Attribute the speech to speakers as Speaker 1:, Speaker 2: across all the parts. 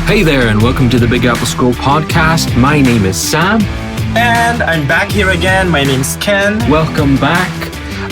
Speaker 1: Hey there, and welcome to the Big Apple Scroll podcast. My name is Sam.
Speaker 2: And I'm back here again. My name's Ken.
Speaker 1: Welcome back.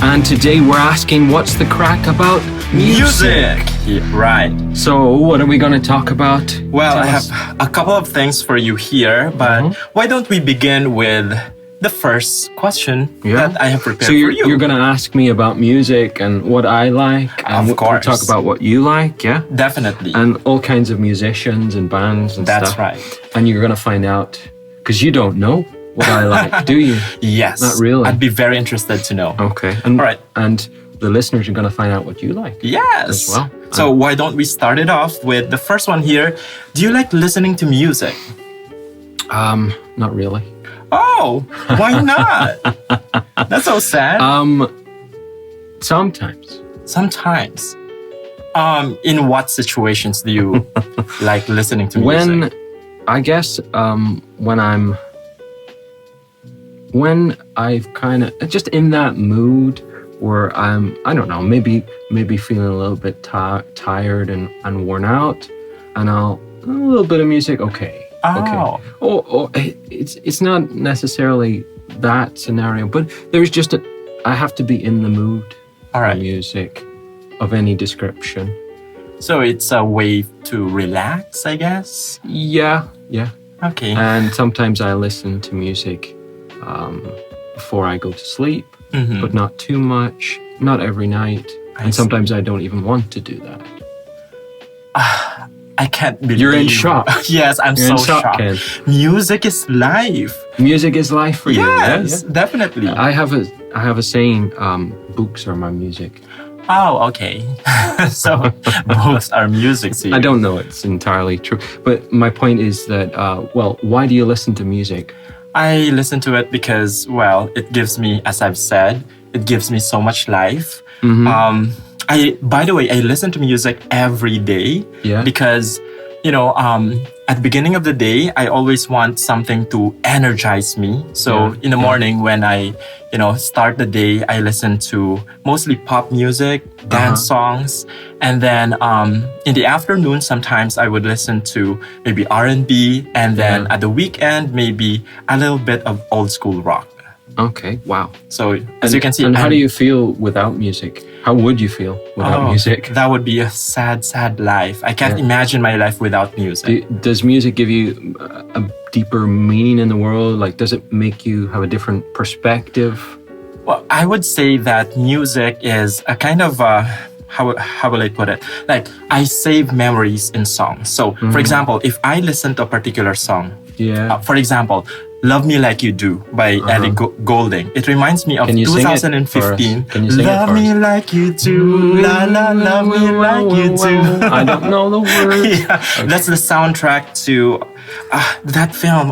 Speaker 1: And today we're asking what's the crack about music?
Speaker 2: Yeah, right.
Speaker 1: So what are we going to talk about?
Speaker 2: Well, I have a couple of things for you here, but why don't we begin with the first question that I have prepared
Speaker 1: for
Speaker 2: you.
Speaker 1: So you're going to ask me about music and what I like. And
Speaker 2: of course.
Speaker 1: We'll talk about what you like, yeah?
Speaker 2: Definitely.
Speaker 1: And all kinds of musicians and bands and
Speaker 2: That's
Speaker 1: stuff.
Speaker 2: right.
Speaker 1: And you're going to find out, because you don't know what I like, do you?
Speaker 2: Yes.
Speaker 1: Not really.
Speaker 2: I'd be very interested to know.
Speaker 1: Okay. And,
Speaker 2: all right.
Speaker 1: And the listeners are going to find out what you like.
Speaker 2: Yes.
Speaker 1: As well.
Speaker 2: So why don't we start it off with the first one here. Do you like listening to music?
Speaker 1: Not really.
Speaker 2: Oh, why not? That's so sad.
Speaker 1: Sometimes.
Speaker 2: Sometimes. In what situations do you like listening to music?
Speaker 1: When I've kind of just in that mood where I don't know, maybe feeling a little bit tired and worn out, and a little bit of music, okay. Okay. Oh, it's not necessarily that scenario, but there's just I have to be in the mood for music of any description.
Speaker 2: So it's a way to relax, I guess?
Speaker 1: Yeah.
Speaker 2: Okay.
Speaker 1: And sometimes I listen to music before I go to sleep, but not too much, not every night. And sometimes I don't even want to do that.
Speaker 2: I can't believe...
Speaker 1: You're in shock.
Speaker 2: Yes, I'm so shocked.
Speaker 1: Ken.
Speaker 2: Music is life.
Speaker 1: Music is life for you.
Speaker 2: Yes,
Speaker 1: yeah?
Speaker 2: Definitely.
Speaker 1: I have a saying, books are my music.
Speaker 2: Oh, okay. So books are music to you.
Speaker 1: I don't know it's entirely true. But my point is that, why do you listen to music?
Speaker 2: I listen to it because, it gives me, as I've said, it gives me so much life. By the way, I listen to music every day because, at the beginning of the day, I always want something to energize me. So in the morning when I, start the day, I listen to mostly pop music, dance songs. And then in the afternoon, sometimes I would listen to maybe R&B. And then at the weekend, maybe a little bit of old school rock.
Speaker 1: Okay, wow.
Speaker 2: So as you can see...
Speaker 1: And how do you feel without music? How would you feel without music?
Speaker 2: That would be a sad, sad life. I can't imagine my life without music.
Speaker 1: Does music give you a deeper meaning in the world? Like, does it make you have a different perspective?
Speaker 2: Well, I would say that music is a kind of... how will I put it? Like, I save memories in songs. So, for example, if I listen to a particular song, for example, Love Me Like You Do by Ellie Goulding. It reminds me of 2015.
Speaker 1: Can you sing
Speaker 2: Love
Speaker 1: it
Speaker 2: me like you do, la la, love me like you do.
Speaker 1: I don't know the words.
Speaker 2: That's the soundtrack to that film.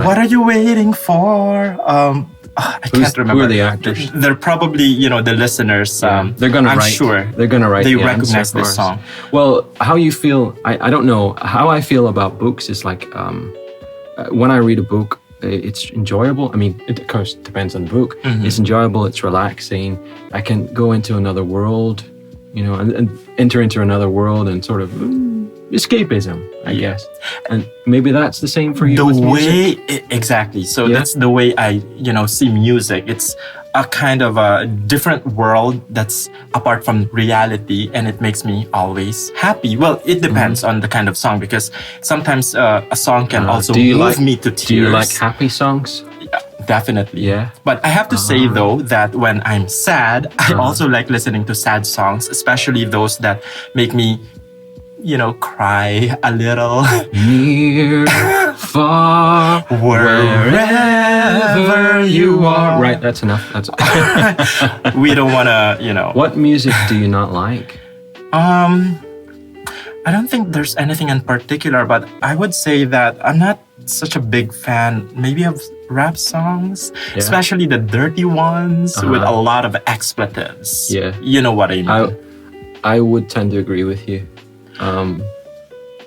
Speaker 2: What are you waiting for? I can't remember.
Speaker 1: Who are the actors?
Speaker 2: They're probably, the listeners.
Speaker 1: They're gonna
Speaker 2: I'm
Speaker 1: write.
Speaker 2: sure
Speaker 1: They're gonna write.
Speaker 2: They
Speaker 1: the
Speaker 2: recognize
Speaker 1: answer
Speaker 2: this song.
Speaker 1: Well, how you feel? I don't know. How I feel about books is like when I read a book, it's enjoyable. I mean, it of course depends on the book. It's enjoyable. It's relaxing. I can go into another world, and enter into another world and sort of. Escapism, I guess. And maybe that's the same for you with music.
Speaker 2: Exactly. So that's the way I, see music. It's a kind of a different world that's apart from reality, and it makes me always happy. Well, it depends on the kind of song, because sometimes a song can also move me to tears.
Speaker 1: Do you like happy songs?
Speaker 2: Definitely.
Speaker 1: Yeah.
Speaker 2: But I have to say, though, that when I'm sad, I also like listening to sad songs, especially those that make me cry a little.
Speaker 1: Near, far, wherever you are. Right, that's enough. That's
Speaker 2: We don't want to,
Speaker 1: What music do you not like?
Speaker 2: I don't think there's anything in particular, but I would say that I'm not such a big fan, maybe of rap songs, especially the dirty ones with a lot of expletives.
Speaker 1: Yeah.
Speaker 2: You know what I mean?
Speaker 1: I would tend to agree with you.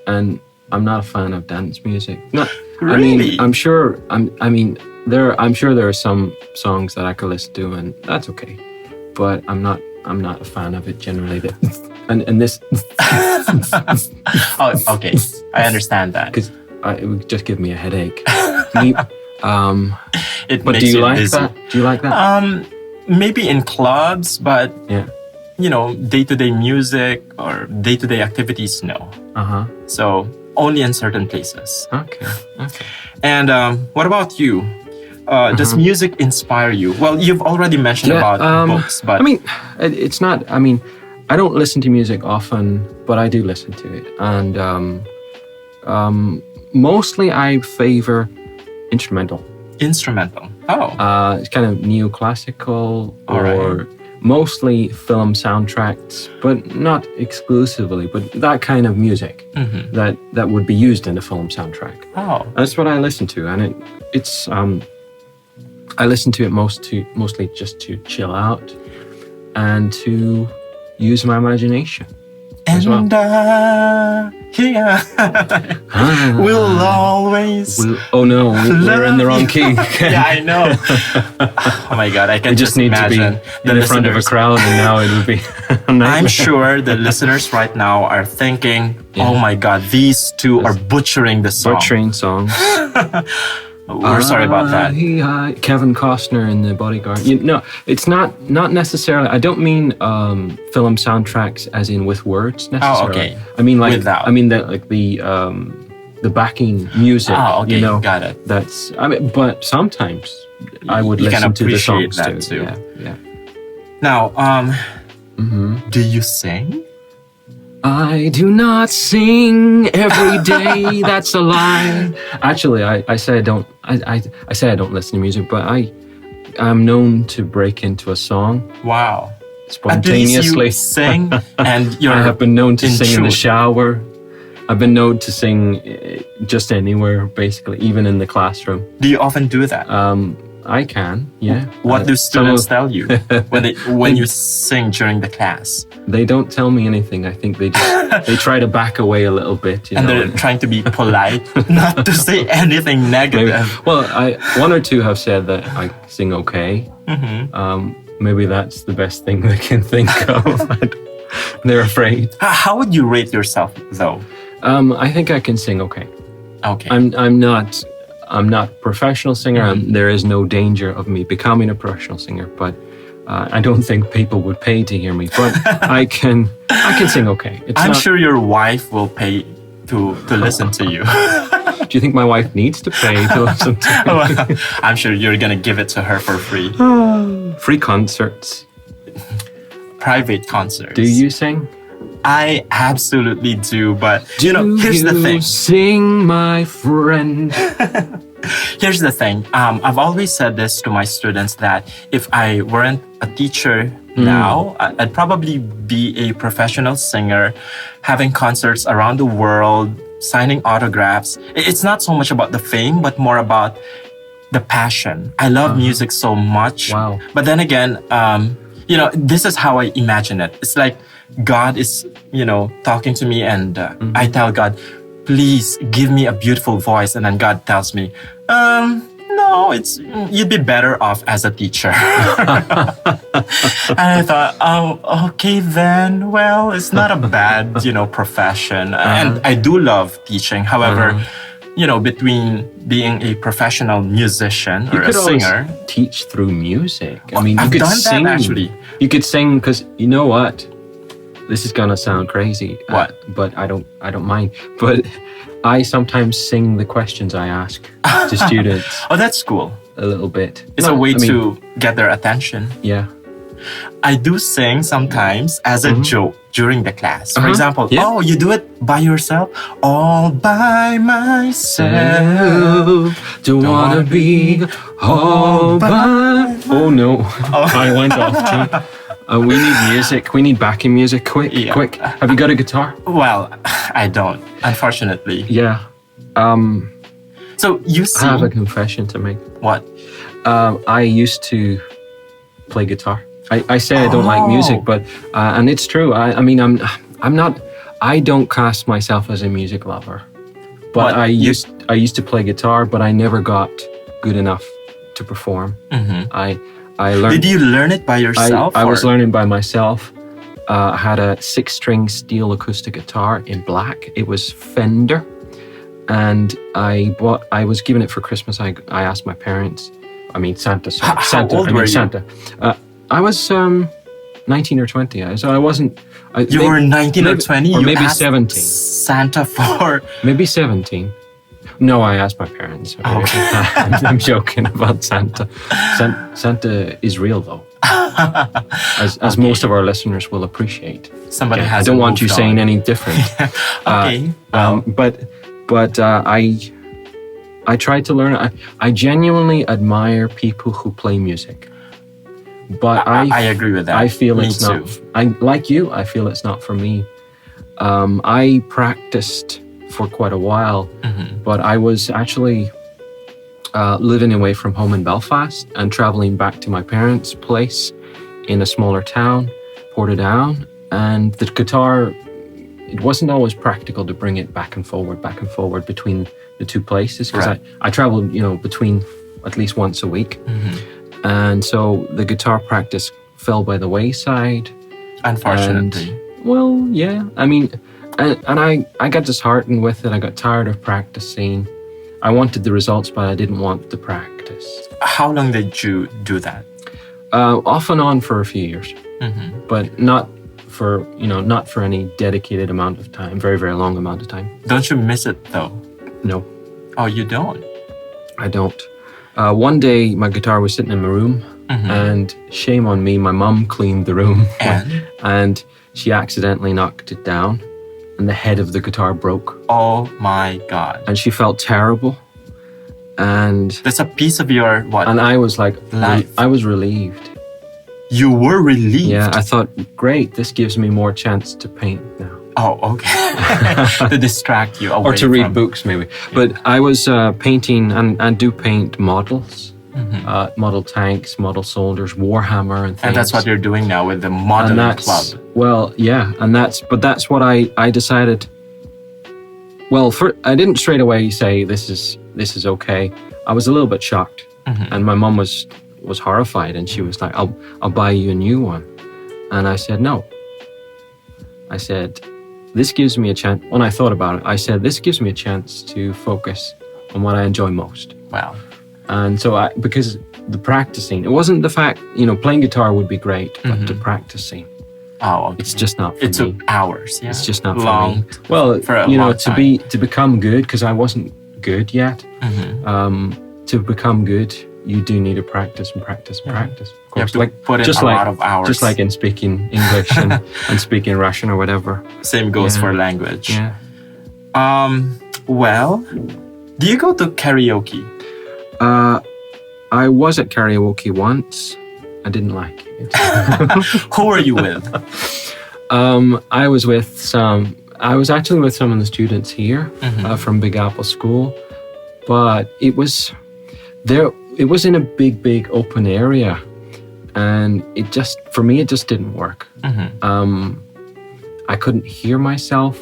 Speaker 1: And I'm not a fan of dance music. No,
Speaker 2: really?
Speaker 1: I'm sure there are some songs that I could listen to, and that's okay. But I'm not a fan of it generally. And this.
Speaker 2: Oh, okay. I understand that.
Speaker 1: Because it would just give me a headache.
Speaker 2: It
Speaker 1: but
Speaker 2: makes
Speaker 1: do you
Speaker 2: you
Speaker 1: like
Speaker 2: busy.
Speaker 1: that? Do you like that?
Speaker 2: Maybe in clubs, but
Speaker 1: Yeah.
Speaker 2: day-to-day music or day-to-day activities, no. So only in certain places.
Speaker 1: Okay.
Speaker 2: And what about you? Does music inspire you? Well, you've already mentioned about books, but
Speaker 1: I mean, it's not. I mean, I don't listen to music often, but I do listen to it, and mostly I favor instrumental.
Speaker 2: Instrumental. Oh.
Speaker 1: It's kind of neoclassical or
Speaker 2: right.
Speaker 1: mostly film soundtracks, but not exclusively, but that kind of music that would be used in a film soundtrack.
Speaker 2: Oh.
Speaker 1: That's what I listen to, and it's I listen to it mostly just to chill out and to use my imagination.
Speaker 2: And
Speaker 1: well.
Speaker 2: Here we'll always.
Speaker 1: Oh no, we're in the wrong key.
Speaker 2: Yeah, I know. Oh my God, I can
Speaker 1: just need
Speaker 2: imagine
Speaker 1: to be in the front of a crowd, and now it would be.
Speaker 2: I'm sure the listeners right now are thinking, "Oh my God, these two are butchering the song."
Speaker 1: Butchering songs.
Speaker 2: We're sorry about that.
Speaker 1: Kevin Costner in The Bodyguard. It's not necessarily. I don't mean film soundtracks as in with words necessarily.
Speaker 2: Oh, okay.
Speaker 1: I mean like
Speaker 2: without.
Speaker 1: I mean the backing music.
Speaker 2: Oh, okay. Got it.
Speaker 1: That's. I mean, but sometimes I would listen to the songs
Speaker 2: too.
Speaker 1: Yeah.
Speaker 2: Now, do you sing?
Speaker 1: I do not sing every day. That's a lie. Actually, I say I don't. I say I don't listen to music, but I'm known to break into a song.
Speaker 2: Wow!
Speaker 1: Spontaneously.
Speaker 2: At least you sing, and you're.
Speaker 1: I have been known to sing in the
Speaker 2: tune.
Speaker 1: shower. I've been known to sing just anywhere, basically, even in the classroom.
Speaker 2: Do you often do that?
Speaker 1: I can, yeah.
Speaker 2: What do students tell you when you sing during the class?
Speaker 1: They don't tell me anything. I think they try to back away a little bit.
Speaker 2: They're trying to be polite, not to say anything negative.
Speaker 1: Maybe. Well, one or two have said that I sing okay. Maybe that's the best thing they can think of. They're afraid.
Speaker 2: How would you rate yourself, though?
Speaker 1: I think I can sing okay.
Speaker 2: Okay.
Speaker 1: I'm not a professional singer. There is no danger of me becoming a professional singer, but I don't think people would pay to hear me. But I can sing okay.
Speaker 2: I'm sure your wife will pay to listen to you.
Speaker 1: Do you think my wife needs to pay to listen to me?
Speaker 2: Well, I'm sure you're gonna give it to her for free.
Speaker 1: Free concerts.
Speaker 2: Private concerts.
Speaker 1: Do you sing?
Speaker 2: I absolutely do, but here's the thing.
Speaker 1: Sing, my friend.
Speaker 2: Here's the thing. I've always said this to my students that if I weren't a teacher now, I'd probably be a professional singer, having concerts around the world, signing autographs. It's not so much about the fame, but more about the passion. I love music so much.
Speaker 1: Wow.
Speaker 2: But then again, this is how I imagine it. It's like God is, talking to me, and I tell God, please give me a beautiful voice. And then God tells me, no, you'd be better off as a teacher. And I thought, oh, okay then. Well, it's not a bad, profession. And I do love teaching. However, between being a professional musician or a singer,
Speaker 1: teach through music. I mean,
Speaker 2: I've
Speaker 1: you could
Speaker 2: done
Speaker 1: sing.
Speaker 2: That actually.
Speaker 1: You could sing because you know what? This is gonna sound crazy.
Speaker 2: What?
Speaker 1: But I don't mind. But I sometimes sing the questions I ask to students.
Speaker 2: Oh, that's cool.
Speaker 1: A little bit.
Speaker 2: It's a way to get their attention.
Speaker 1: Yeah.
Speaker 2: I do sing sometimes as a joke during the class. For example,
Speaker 1: yeah.
Speaker 2: you do it by yourself? All by myself.
Speaker 1: Don't wanna be all by... Oh no, I went off too. We need music. We need backing music. Quick. Have you got a guitar?
Speaker 2: Well, I don't, unfortunately.
Speaker 1: Yeah.
Speaker 2: So you sing.
Speaker 1: I have a confession to make.
Speaker 2: What?
Speaker 1: I used to play guitar. I say I don't like music, but and it's true. I mean, I'm not. I don't class myself as a music lover, but I used to play guitar, but I never got good enough to perform. I learned.
Speaker 2: Did you learn it by yourself?
Speaker 1: I was learning by myself. I had a 6-string steel acoustic guitar in black. It was Fender. and I was given it for Christmas. I asked my parents. I mean Santa. Sorry.
Speaker 2: How
Speaker 1: Santa.
Speaker 2: old were you?
Speaker 1: Santa. I was 19 or 20. So I wasn't.
Speaker 2: You were 19 or 20?
Speaker 1: Or
Speaker 2: you
Speaker 1: maybe
Speaker 2: asked
Speaker 1: 17.
Speaker 2: Santa for...
Speaker 1: Maybe 17. No, I asked my parents.
Speaker 2: Okay.
Speaker 1: I'm joking about Santa. Santa is real, though. As most of our listeners will appreciate.
Speaker 2: Somebody has.
Speaker 1: I don't want you saying any different.
Speaker 2: Okay.
Speaker 1: But I try to learn. I genuinely admire people who play music. But
Speaker 2: I agree with that.
Speaker 1: I feel
Speaker 2: me
Speaker 1: it's
Speaker 2: too.
Speaker 1: not. Like you, I feel it's not for me. I practiced for quite a while, but I was actually living away from home in Belfast and traveling back to my parents' place in a smaller town, Portadown, and the guitar, it wasn't always practical to bring it back and forward between the two places, because I traveled, between at least once a week. And so the guitar practice fell by the wayside.
Speaker 2: Unfortunately.
Speaker 1: Well, yeah. I mean, and I got disheartened with it. I got tired of practicing. I wanted the results, but I didn't want the practice.
Speaker 2: How long did you do that?
Speaker 1: Off and on for a few years, but not for any dedicated amount of time, very, very long amount of time.
Speaker 2: Don't you miss it though?
Speaker 1: No.
Speaker 2: Oh, you don't?
Speaker 1: I don't. One day my guitar was sitting in my room, and shame on me, my mum cleaned the room and she accidentally knocked it down and the head of the guitar broke.
Speaker 2: Oh my God.
Speaker 1: And she felt terrible. And
Speaker 2: that's a piece of your what?
Speaker 1: And I was like,
Speaker 2: life.
Speaker 1: I was relieved.
Speaker 2: You were relieved?
Speaker 1: Yeah, I thought, great, this gives me more chance to paint now.
Speaker 2: Oh, okay. To distract you away
Speaker 1: or to read
Speaker 2: from...
Speaker 1: books, maybe. But I was painting and do paint models, model tanks, model soldiers, Warhammer, and things.
Speaker 2: And that's what you're doing now with the modeling club.
Speaker 1: Well, yeah, that's what I decided. Well, I didn't straight away say this is okay. I was a little bit shocked, and my mum was horrified, and she was like, "I'll buy you a new one," and I said no. I said, this gives me a chance. When I thought about it, I said, this gives me a chance to focus on what I enjoy most.
Speaker 2: Wow.
Speaker 1: And so because the practicing, it wasn't the fact, playing guitar would be great, but the practicing,
Speaker 2: okay.
Speaker 1: It's just not for me.
Speaker 2: It took hours, yeah.
Speaker 1: It's just not
Speaker 2: long,
Speaker 1: for me. Well,
Speaker 2: for a long time.
Speaker 1: to become good, because I wasn't good yet, to become good, you do need to practice and practice and practice. Of course,
Speaker 2: you have to put in a lot of hours.
Speaker 1: Just like in speaking English and speaking Russian or whatever.
Speaker 2: Same goes for language.
Speaker 1: Yeah.
Speaker 2: Well, do you go to karaoke?
Speaker 1: I was at karaoke once. I didn't like it.
Speaker 2: Who were you with?
Speaker 1: I was actually with some of the students here from Big Apple School, but it was in a big open area, and for me it just didn't work. I couldn't hear myself,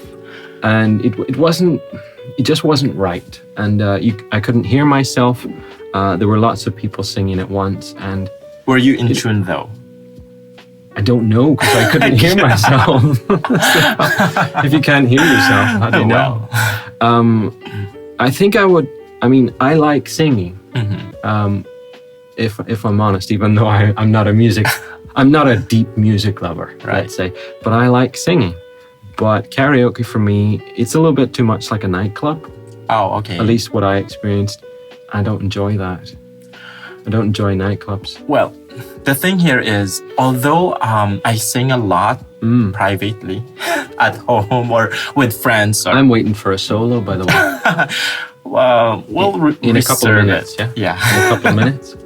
Speaker 1: and it just wasn't right, and I couldn't hear myself. There were lots of people singing at once, and
Speaker 2: were you in tune though?
Speaker 1: I don't know, because I couldn't hear myself. If you can't hear yourself, how do you know? I think I would. I mean, I like singing. If I'm honest, even though I'm not a deep music lover, let's say, but I like singing. But karaoke for me, it's a little bit too much like a nightclub.
Speaker 2: Oh, okay.
Speaker 1: At least what I experienced. I don't enjoy that. I don't enjoy nightclubs.
Speaker 2: Well, the thing here is, although I sing a lot privately at home or with friends.
Speaker 1: I'm waiting for a solo, by the way.
Speaker 2: We'll
Speaker 1: in a couple of minutes,
Speaker 2: yeah.
Speaker 1: In a couple of minutes.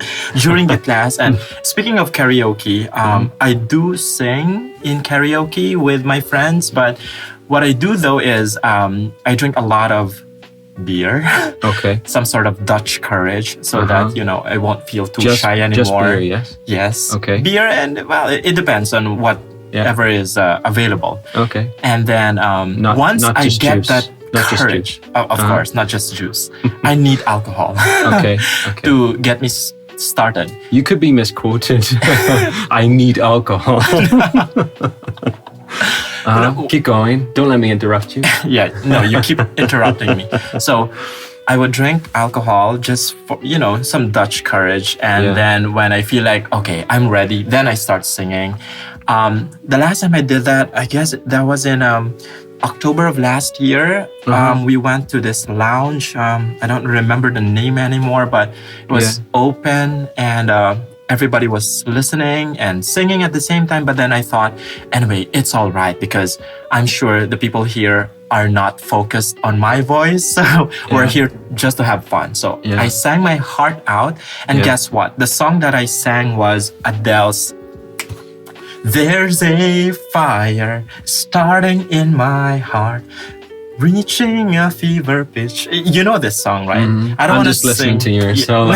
Speaker 2: During the class. And speaking of karaoke, I do sing in karaoke with my friends, but what I do though is I drink a lot of beer. Okay. Some sort of Dutch courage, so that I won't feel too shy anymore.
Speaker 1: Just beer, yes.
Speaker 2: Yes.
Speaker 1: Okay.
Speaker 2: Beer, and it depends on whatever is available.
Speaker 1: Okay.
Speaker 2: And then once I get juice. That
Speaker 1: not
Speaker 2: courage, of course, not just juice. I need alcohol.
Speaker 1: Okay.
Speaker 2: To get me started.
Speaker 1: You could be misquoted. I need alcohol. Keep going. Don't let me interrupt you.
Speaker 2: Yeah, no, you keep interrupting me. So I would drink alcohol just for, some Dutch courage. And then when I feel like, okay, I'm ready, then I start singing. The last time I did that, I guess that was in October of last year. We went to this lounge. I don't remember the name anymore, but it was open and everybody was listening and singing at the same time. But then I thought, anyway, it's all right because I'm sure the people here are not focused on my voice. So we're here just to have fun. So I sang my heart out. And guess what? The song that I sang was Adele's There's a Fire Starting in My Heart, Reaching a Fever Pitch. You know this song, right? I don't
Speaker 1: I'm
Speaker 2: want
Speaker 1: just
Speaker 2: to
Speaker 1: listening to your solo.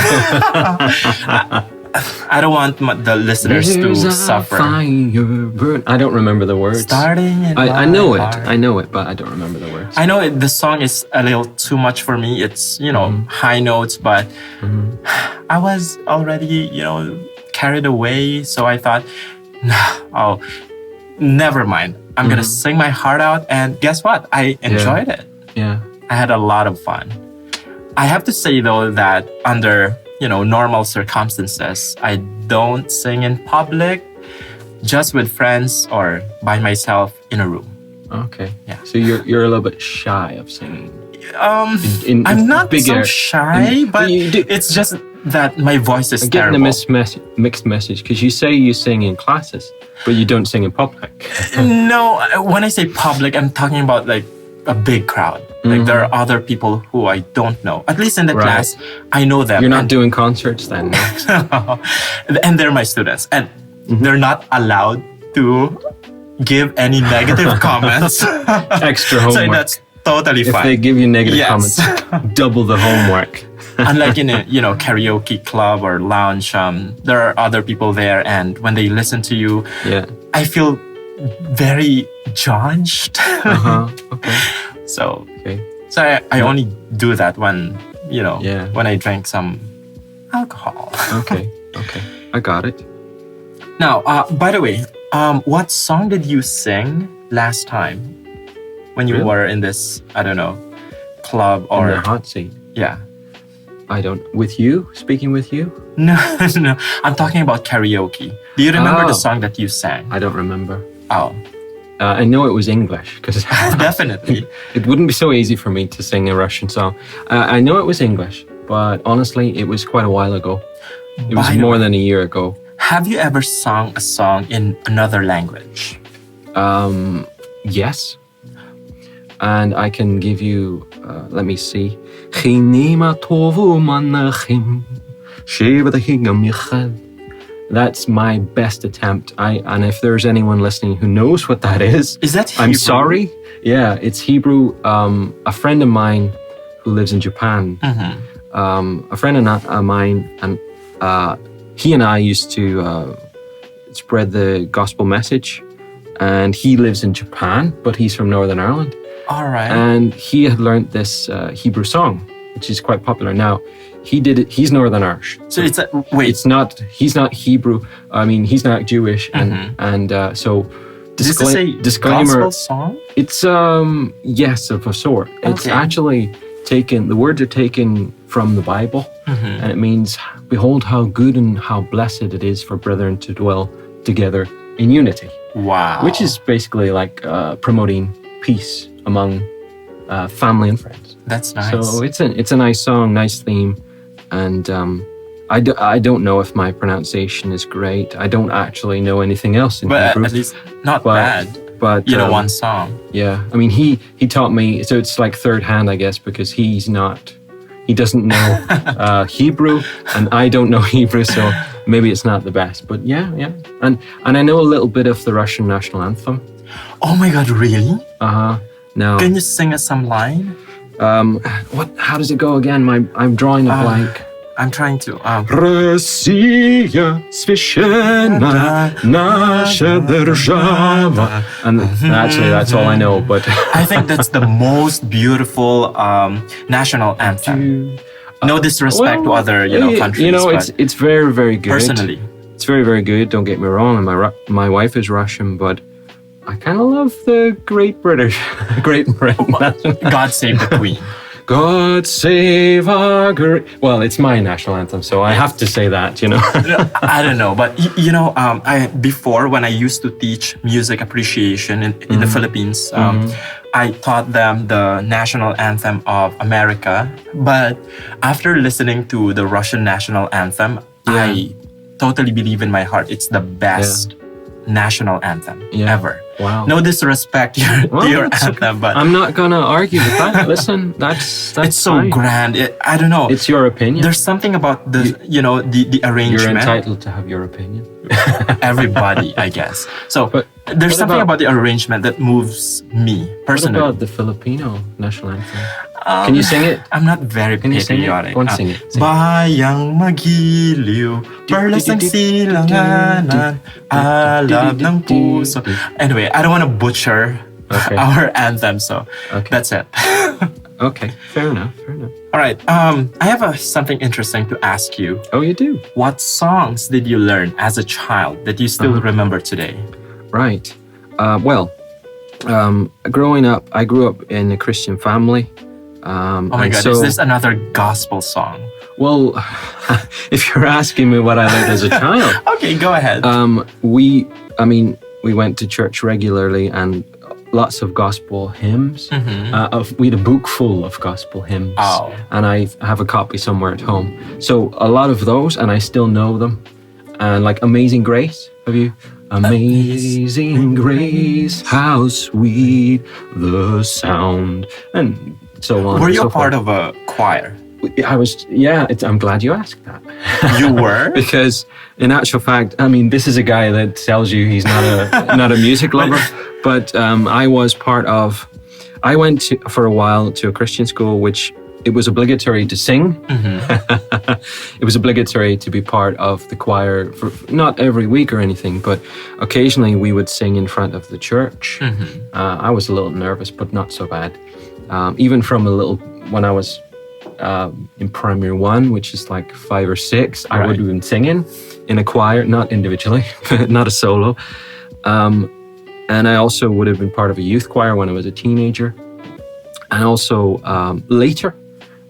Speaker 2: I don't want the listeners to suffer.
Speaker 1: Fire, I don't remember the words.
Speaker 2: Starting in my
Speaker 1: I know it.
Speaker 2: heart.
Speaker 1: I know it, but I don't remember the words.
Speaker 2: I know the song is a little too much for me. It's, high notes, but I was already, carried away. So I thought, oh, never mind. I'm going to sing my heart out. And guess what? I enjoyed it.
Speaker 1: Yeah.
Speaker 2: I had a lot of fun. I have to say, though, that under, normal circumstances, I don't sing in public, just with friends or by myself in a room.
Speaker 1: Okay.
Speaker 2: Yeah.
Speaker 1: So you're a little bit shy of singing.
Speaker 2: I'm not so shy, but it's just that my voice is terrible.
Speaker 1: I'm getting a mixed message because you say you sing in classes, but you don't sing in public.
Speaker 2: No, when I say public, I'm talking about like a big crowd. Like there are other people who I don't know. At least in the class, I know them.
Speaker 1: You're not doing concerts then?
Speaker 2: No. And they're my students. And they're not allowed to give any negative comments.
Speaker 1: Extra homework.
Speaker 2: So that's totally fine.
Speaker 1: If they give you negative comments, double the homework.
Speaker 2: Unlike in a karaoke club or lounge, there are other people there, and when they listen to you, I feel very judged.
Speaker 1: Okay.
Speaker 2: So I only do that when when I drink some alcohol.
Speaker 1: Okay. I got it.
Speaker 2: Now, by the way, what song did you sing last time when you were in this, I don't know, club or
Speaker 1: in the hot seat?
Speaker 2: Yeah.
Speaker 1: Speaking with you?
Speaker 2: No. I'm talking about karaoke. Do you remember the song that you sang?
Speaker 1: I don't remember.
Speaker 2: Oh.
Speaker 1: I know it was English because
Speaker 2: definitely
Speaker 1: it wouldn't be so easy for me to sing a Russian song. I know it was English, but honestly, it was quite a while ago. It was more than a year ago.
Speaker 2: Have you ever sung a song in another language?
Speaker 1: Yes. And I can give you, let me see. That's my best attempt. And if there's anyone listening who knows what that is
Speaker 2: that Hebrew?
Speaker 1: I'm sorry. Yeah, it's Hebrew. A friend of mine who lives in Japan, a friend of mine, and he and I used to spread the gospel message. And he lives in Japan, but he's from Northern Ireland.
Speaker 2: All right.
Speaker 1: And he had learned this Hebrew song, which is quite popular now. He did it. He's Northern Irish.
Speaker 2: So it's
Speaker 1: he's not Hebrew. I mean, he's not Jewish. And so
Speaker 2: Is this a
Speaker 1: disclaimer.
Speaker 2: Gospel song?
Speaker 1: It's yes, of a sort. It's actually taken. The words are taken from the Bible, and it means, "Behold, how good and how blessed it is for brethren to dwell together in unity."
Speaker 2: Wow.
Speaker 1: Which is basically like promoting peace among family and friends.
Speaker 2: That's nice.
Speaker 1: So it's a nice song, nice theme, and I don't know if my pronunciation is great. I don't actually know anything else in Hebrew.
Speaker 2: But at least not bad.
Speaker 1: But
Speaker 2: one song.
Speaker 1: Yeah, I mean he taught me, so it's like third hand, I guess, because he doesn't know Hebrew, and I don't know Hebrew, so maybe it's not the best. But yeah, and I know a little bit of the Russian national anthem.
Speaker 2: Oh my God, really?
Speaker 1: Now,
Speaker 2: can you sing us some line?
Speaker 1: How does it go again? I'm drawing a blank.
Speaker 2: I'm trying to.
Speaker 1: Россия священна, наша держава. And actually, that's all I know. But
Speaker 2: I think that's the most beautiful national anthem. No disrespect to other countries.
Speaker 1: It's very, very good.
Speaker 2: Personally,
Speaker 1: it's very, very good. Don't get me wrong. And my wife is Russian, but I kind of love the Great British, Great Britain.
Speaker 2: God Save the Queen.
Speaker 1: God save our great... Well, it's my national anthem, so I have to say that, you know.
Speaker 2: I don't know, but before when I used to teach music appreciation in the Philippines, I taught them the national anthem of America. But after listening to the Russian national anthem, I totally believe in my heart it's the best national anthem ever.
Speaker 1: Wow.
Speaker 2: No disrespect to your anthem, but
Speaker 1: I'm not gonna argue with that. Listen, that's
Speaker 2: it's so
Speaker 1: fine.
Speaker 2: grand. I don't know.
Speaker 1: It's your opinion.
Speaker 2: There's something about the arrangement.
Speaker 1: You're entitled to have your opinion.
Speaker 2: Everybody, I guess. So
Speaker 1: But
Speaker 2: there's something about the arrangement that moves me personally.
Speaker 1: What about the Filipino national anthem? Can you sing it?
Speaker 2: I'm not very
Speaker 1: Can you sing it?
Speaker 2: patriotic.
Speaker 1: Go on, sing it. Sing it.
Speaker 2: Bayang magiliw, perlas ng silanganan, alab ng puso. Anyway, I don't want to butcher our anthem, so that's it.
Speaker 1: Okay, fair enough.
Speaker 2: All right, I have something interesting to ask you.
Speaker 1: Oh, you do?
Speaker 2: What songs did you learn as a child that you still remember today?
Speaker 1: Right. Growing up, I grew up in a Christian family.
Speaker 2: Oh my God, is this another gospel song?
Speaker 1: Well, if you're asking me what I learned as a child.
Speaker 2: Okay, go ahead.
Speaker 1: We went to church regularly and lots of gospel hymns. We had a book full of gospel hymns.
Speaker 2: Oh.
Speaker 1: And I have a copy somewhere at home. So a lot of those, and I still know them. And like Amazing Grace, have you? Amazing Grace, how sweet the sound. And so on.
Speaker 2: Were you a part of a choir?
Speaker 1: I was, I'm glad you asked that.
Speaker 2: You were?
Speaker 1: Because in actual fact, I mean, this is a guy that tells you he's not a music lover, but I was part of, I went for a while to a Christian school, which it was obligatory to sing. It was obligatory to be part of the choir for not every week or anything, but occasionally we would sing in front of the church. I was a little nervous, but not so bad. Even from when I was in primary 1, which is like 5 or 6, I would have been singing in a choir, not individually, not a solo. And I also would have been part of a youth choir when I was a teenager. And also later,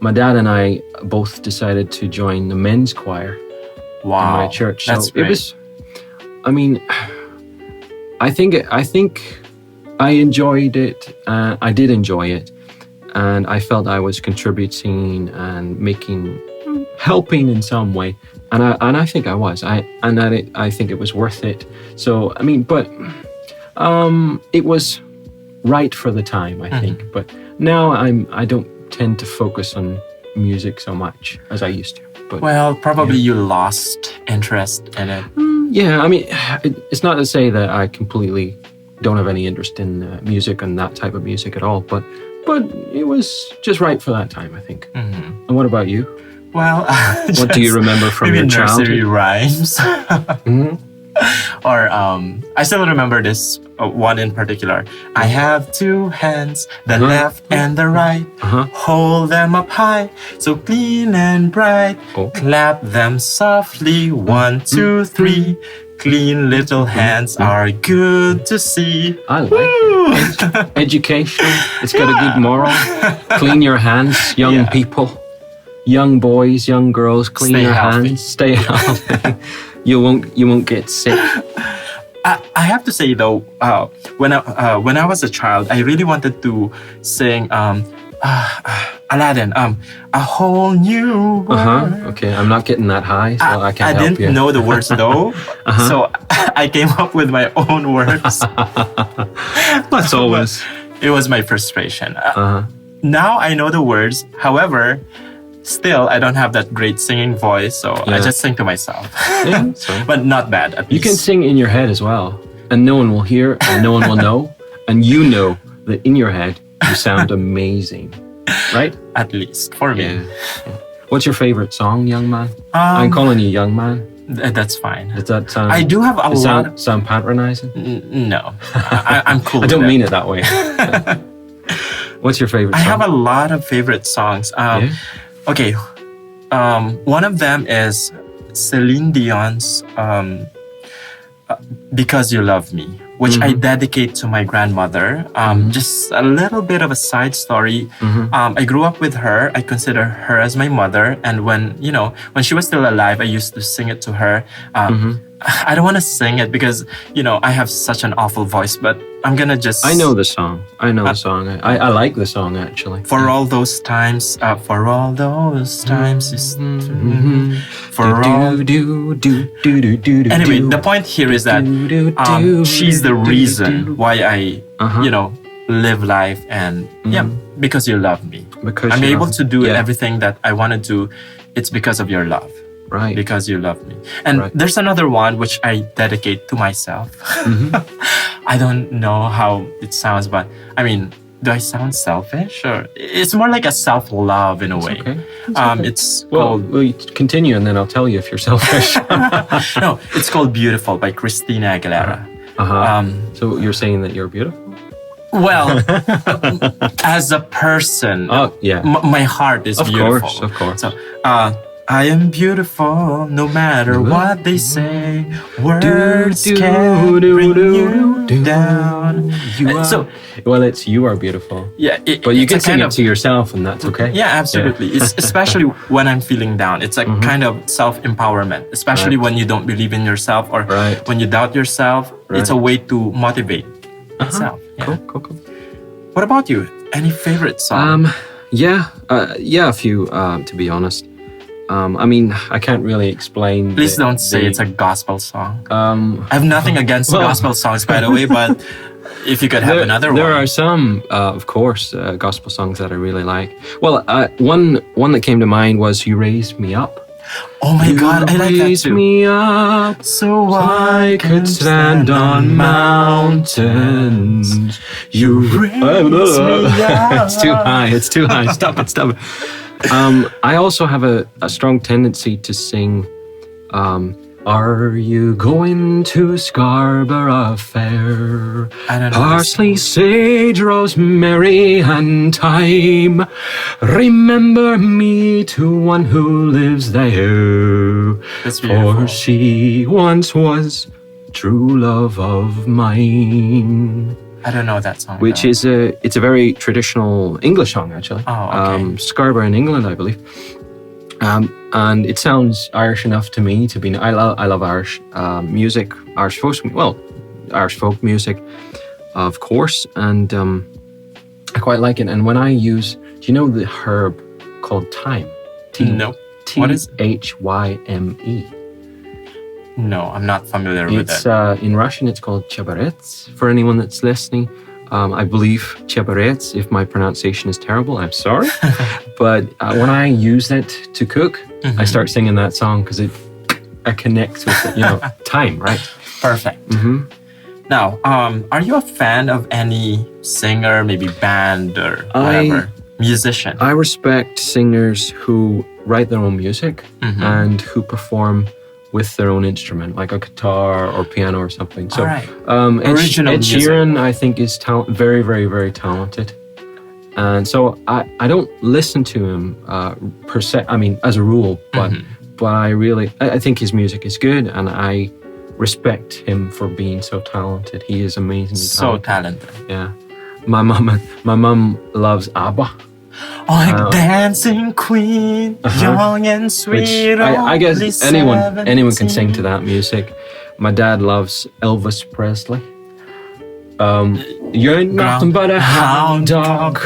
Speaker 1: my dad and I both decided to join the men's choir in my church. So
Speaker 2: that's great.
Speaker 1: It was, I mean, I think I enjoyed it. I did enjoy it. And I felt I was contributing and helping in some way, and I think I was. I think it was worth it. So I mean, but it was right for the time, I think. But now I don't tend to focus on music so much as I used to. But
Speaker 2: probably you lost interest in it.
Speaker 1: Yeah, I mean, it's not to say that I completely don't have any interest in music and that type of music at all, but it was just right for that time, I think. And what about you?
Speaker 2: Well,
Speaker 1: what do you remember from your childhood?
Speaker 2: Nursery rhymes. Or I still remember this one in particular. I have 2 hands, the left and the right. Hold them up high, so clean and bright. Clap them softly, 1, 2, 3. Clean little hands are good to see.
Speaker 1: I like it. Education. It's got a good moral. Clean your hands, young people. Young boys, young girls, clean your hands. Stay healthy. You won't get sick.
Speaker 2: I have to say though, when I was a child, I really wanted to sing Aladdin, a whole new world.
Speaker 1: Okay, I'm not getting that high, so I can't help you.
Speaker 2: I didn't know the words though, so I came up with my own words.
Speaker 1: That's always.
Speaker 2: It was my frustration. Now I know the words. However, still I don't have that great singing voice, so I just sing to myself. But not bad. At least.
Speaker 1: You can sing in your head as well, and no one will hear, and no one will know, and you know that in your head you sound amazing, right?
Speaker 2: At least for me.
Speaker 1: Yeah. What's your favorite song, young man? I'm calling you young man.
Speaker 2: That's fine.
Speaker 1: Does that sound?
Speaker 2: I do have a lot.
Speaker 1: Sound patronizing?
Speaker 2: No, I'm cool.
Speaker 1: I don't mean it that way. What's your favorite song?
Speaker 2: I have a lot of favorite songs. Okay, one of them is Celine Dion's "Because You Love Me." which I dedicate to my grandmother. Just a little bit of a side story. I grew up with her. I consider her as my mother. And when she was still alive, I used to sing it to her. I don't want to sing it because, I have such an awful voice, but I'm going to just...
Speaker 1: I know the song. I like the song, actually.
Speaker 2: For all those times, for all those times. Anyway, the point here is that she's the reason why I, live life and, because you love me. Because I'm able to do everything that I want to do. It's because of your love.
Speaker 1: Right.
Speaker 2: Because you love me. And there's another one which I dedicate to myself. I don't know how it sounds, but I mean, do I sound selfish? Or it's more like a self-love in a way.
Speaker 1: Okay.
Speaker 2: It's
Speaker 1: called... Well, continue and then I'll tell you if you're selfish.
Speaker 2: No, it's called Beautiful by Christina Aguilera.
Speaker 1: So you're saying that you're beautiful?
Speaker 2: Well, as a person, my heart is beautiful.
Speaker 1: Of course.
Speaker 2: So, I am beautiful no matter what they say. Words can't bring you down.
Speaker 1: You are beautiful.
Speaker 2: Yeah,
Speaker 1: but you can sing it to yourself and that's okay.
Speaker 2: Yeah, absolutely. It's especially when I'm feeling down. It's a kind of self-empowerment, especially when you don't believe in yourself or when you doubt yourself. It's a way to motivate yourself.
Speaker 1: Yeah. Cool.
Speaker 2: What about you? Any favorite song?
Speaker 1: A few, to be honest. I mean, I can't really explain.
Speaker 2: Please don't say it's a gospel song. I have nothing against gospel songs, by the way, but if you could have another one.
Speaker 1: There are some, of course, gospel songs that I really like. Well, one that came to mind was "You Raised Me Up."
Speaker 2: Oh my God, I like that too.
Speaker 1: You raised me up so I could stand on mountains. You raised me up. It's too high. Stop it. I also have a strong tendency to sing, are you going to Scarborough Fair?
Speaker 2: I don't know.
Speaker 1: Parsley, sage, rosemary, and thyme. Remember me to one who lives there.
Speaker 2: That's beautiful.
Speaker 1: For she once was true love of mine.
Speaker 2: I don't know that song.
Speaker 1: Which is it's a very traditional English song, actually.
Speaker 2: Oh, okay.
Speaker 1: Scarborough in England, I believe. And it sounds Irish enough to me to be. I love Irish music, Irish folk music, of course, and I quite like it. And when I use, do you know the herb called thyme?
Speaker 2: No. What is it?
Speaker 1: Thyme.
Speaker 2: No, I'm not familiar with it.
Speaker 1: In Russian, it's called chabarets. For anyone that's listening, I believe chabarets. If my pronunciation is terrible, I'm sorry. But when I use it to cook, I start singing that song because it connects with time, right?
Speaker 2: Perfect. Now, are you a fan of any singer, maybe band or whatever, musician?
Speaker 1: I respect singers who write their own music and who perform with their own instrument, like a guitar or piano or something. So, Ed Sheeran, I think, is very, very, very talented. And so I don't listen to him per se, I mean, as a rule, but I think his music is good and I respect him for being so talented. He is amazingly
Speaker 2: so talented.
Speaker 1: Yeah. My mum loves ABBA.
Speaker 2: Like Dancing Queen, young and sweet.
Speaker 1: I guess anyone can sing to that music. My dad loves Elvis Presley. You're nothing but a hound dog,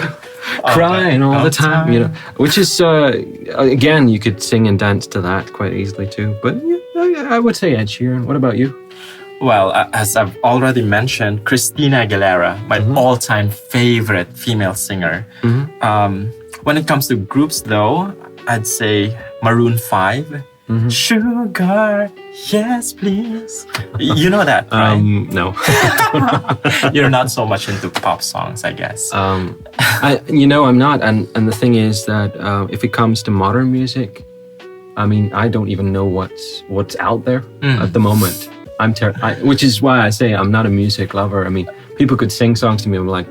Speaker 1: crying all the time. Which is again, you could sing and dance to that quite easily too. But I would say Ed Sheeran. What about you?
Speaker 2: Well, as I've already mentioned, Christina Aguilera, my all-time favorite female singer. When it comes to groups, though, I'd say Maroon 5. Sugar, yes, please. You know that, right?
Speaker 1: No.
Speaker 2: You're not so much into pop songs, I guess.
Speaker 1: I'm not. And the thing is that if it comes to modern music, I mean, I don't even know what's out there at the moment. Which is why I say I'm not a music lover. I mean, people could sing songs to me. I'm like,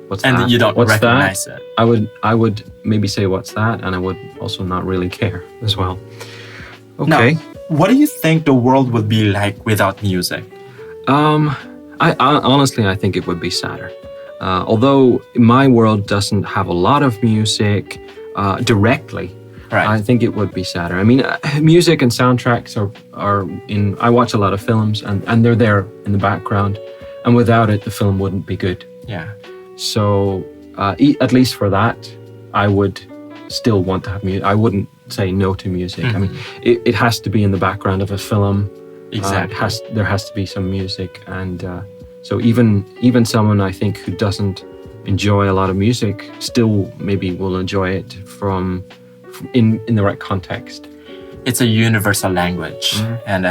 Speaker 1: what's that?
Speaker 2: And you don't recognize it.
Speaker 1: I would maybe say, what's that? And I would also not really care as well. Okay.
Speaker 2: Now, what do you think the world would be like without music?
Speaker 1: I Honestly, I think it would be sadder. Although my world doesn't have a lot of music directly,
Speaker 2: Right.
Speaker 1: I think it would be sadder. I mean, music and soundtracks are in. I watch a lot of films, and they're there in the background, and without it, the film wouldn't be good.
Speaker 2: Yeah.
Speaker 1: So, at least for that, I would still want to have music. I wouldn't say no to music. I mean, it has to be in the background of a film.
Speaker 2: Exactly.
Speaker 1: There has to be some music, and so even someone I think who doesn't enjoy a lot of music still maybe will enjoy it from in the right context.
Speaker 2: It's a universal language, and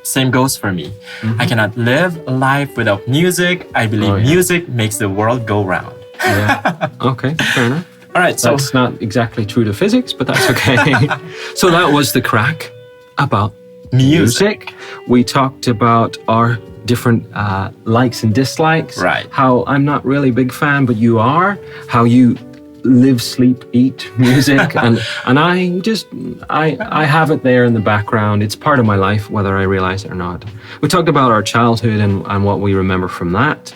Speaker 2: same goes for me. I cannot live life without music. I believe music makes the world go round.
Speaker 1: Yeah. Okay, fair enough.
Speaker 2: All right, so
Speaker 1: that's not exactly true to physics, but that's okay. So that was the crack about music. We talked about our different likes and dislikes.
Speaker 2: Right.
Speaker 1: How I'm not really a big fan, but you are. How you live, sleep, eat music, and I have it there in the background. It's part of my life, whether I realize it or not. We talked about our childhood and what we remember from that,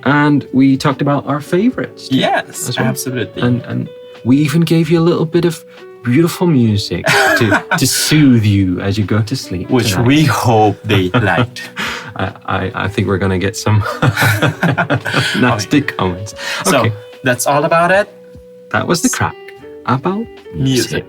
Speaker 1: and we talked about our favorites.
Speaker 2: Yes,
Speaker 1: as well.
Speaker 2: absolutely.
Speaker 1: And we even gave you a little bit of beautiful music to soothe you as you go to sleep.
Speaker 2: Which
Speaker 1: tonight.
Speaker 2: we hope they liked.
Speaker 1: I think we're gonna get some nasty comments. Okay.
Speaker 2: So that's all about it.
Speaker 1: That was the crack about
Speaker 2: Music.